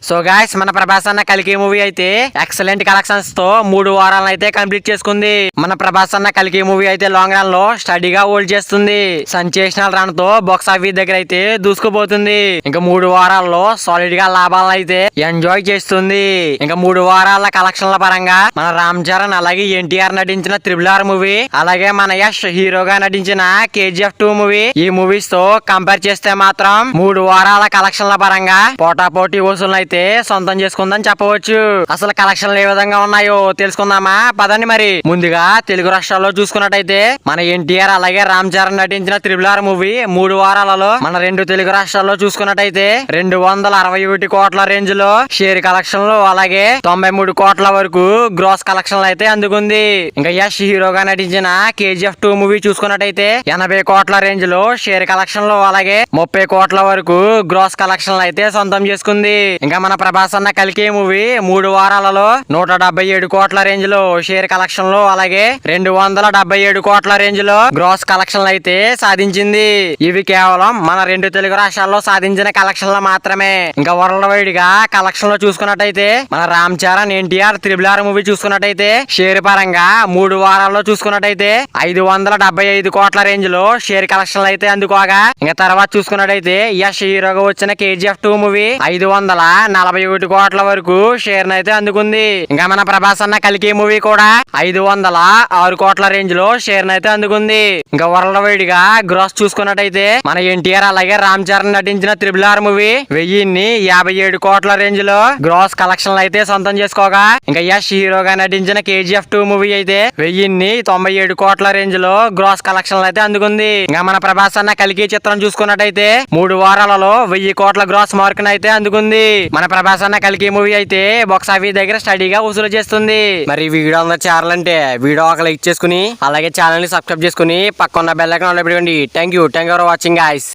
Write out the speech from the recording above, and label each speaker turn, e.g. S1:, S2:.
S1: So guys మన ప్రభాస్ అన్న కల్కి మూవీ అయితే ఎక్సలెంట్ కలెక్షన్స్ తో 3 వారాలను అయితే కంప్లీట్ చేసుకుంది. మన ప్రభాస్ అన్న కల్కి మూవీ అయితే లాంగ్ రన్ లో స్టడీగా హోల్డ్ చేస్తుంది. సెన్సేషనల్ రన్ తో బాక్స్ ఆఫీస్ దగ్గర అయితే దూసుకుపోతుంది. ఇంకా 3 వారాల్లో సాలిడ్ గా లాభాలను అయితే ఎంజాయ్ చేస్తుంది. ఇంకా 3 వారాల కలెక్షన్ల పరంగా మన రామ్ చరణ్ అలాగే ఎన్టీఆర్ నటించిన త్రిబుల్ ఆర్ మూవీ అలాగే మన యష్ హీరోగా నటించిన KGF 2 మూవీ ఈ మూవీస్ తో కంపేర్ చేస్తే మాత్రం 3 వారాల కలెక్షన్ల పరంగా పోటాపోటీ వసూలు అయితే సొంతం చేసుకుందని చెప్పవచ్చు. అసలు కలెక్షన్లు ఏ విధంగా ఉన్నాయో తెలుసుకుందామా పదండి. మరి ముందుగా తెలుగు రాష్ట్రాల్లో చూసుకున్నట్టయితే మన ఎన్టీఆర్ అలాగే రామ్ చరణ్ నటించిన త్రిబుల్ ఆర్ మూవీ 3 వారాలలో మన 2 తెలుగు రాష్ట్రాల్లో చూసుకున్నట్టయితే 261 కోట్ల రేంజ్ లో షేర్ కలెక్షన్లు అలాగే 93 కోట్ల వరకు గ్రాస్ కలెక్షన్లు అయితే అందుకుంది. ఇంకా యష్ హీరోగా నటించిన KGF 2 మూవీ చూసుకున్నట్టయితే 80 కోట్ల రేంజ్ లో షేర్ కలెక్షన్లు అలాగే 30 కోట్ల వరకు గ్రాస్ కలెక్షన్లు అయితే సొంతం చేసుకుంది. ఇంకా మన ప్రభాస్ అన్న కల్కి మూవీ 3 వారాలలో 177 కోట్ల రేంజ్ లో షేర్ కలెక్షన్లు అలాగే 277 కోట్ల రేంజ్ లో గ్రాస్ కలెక్షన్లు అయితే సాధించింది. ఇవి కేవలం మన 2 తెలుగు రాష్ట్రాల్లో సాధించిన కలెక్షన్లు మాత్రమే. ఇంకా వరల్డ్ వైడ్ గా కలెక్షన్ లో చూసుకున్నట్టయితే మన Ram Charan NTR triple R movie చూసుకున్నట్టయితే షేర్ పరంగా 3 వారాల్లో చూసుకున్నట్టయితే 575 కోట్ల రేంజ్ లో షేర్ కలెక్షన్లు అయితే అందుకోగా ఇంకా తర్వాత చూసుకున్నట్టయితే యష్ హీరోగా వచ్చిన KGF 2 మూవీ 541 కోట్ల వరకు షేర్ అయితే అందుకుంది. ఇంకా మన ప్రభాస్ అన్న కల్కి మూవీ కూడా 506 కోట్ల రేంజ్ లో షేర్ అయితే అందుకుంది. ఇంకా వరల్డ్ వైడ్ గా గ్రాస్ చూసుకున్నట్టయితే మన ఎన్టీఆర్ అలాగే రామ్ చరణ్ నటించిన త్రిబుల్ ఆర్ మూవీ 1057 కోట్ల రేంజ్ లో గ్రాస్ కలెక్షన్లు అయితే సొంతం చేసుకోగా ఇంకా యష్ హీరోగా నటించిన KGF 2 మూవీ అయితే 1097 కోట్ల రేంజ్ లో గ్రాస్ కలెక్షన్లు అయితే అందుకుంది. ఇంకా మన ప్రభాస్ అన్న కల్కి చిత్రం చూసుకున్నట్టయితే 3 వారాలలో 1000 కోట్ల గ్రాస్ మార్క్ అయితే అందుకుంది. మన ప్రభాస్ అన్న కల్కి మూవీ అయితే బాక్స్ ఆఫీస్ దగ్గర స్టడీగా వసూలు చేస్తుంది. మరి వీడియో అందరూ చేరాలంటే వీడియో ఒక లైక్ చేసుకుని అలాగే ఛానల్ ని సబ్స్క్రైబ్ చేసుకుని పక్కన బెల్ ఐకాన్ ఆన్ లో పెట్టుకోండి. Thank you for watching guys.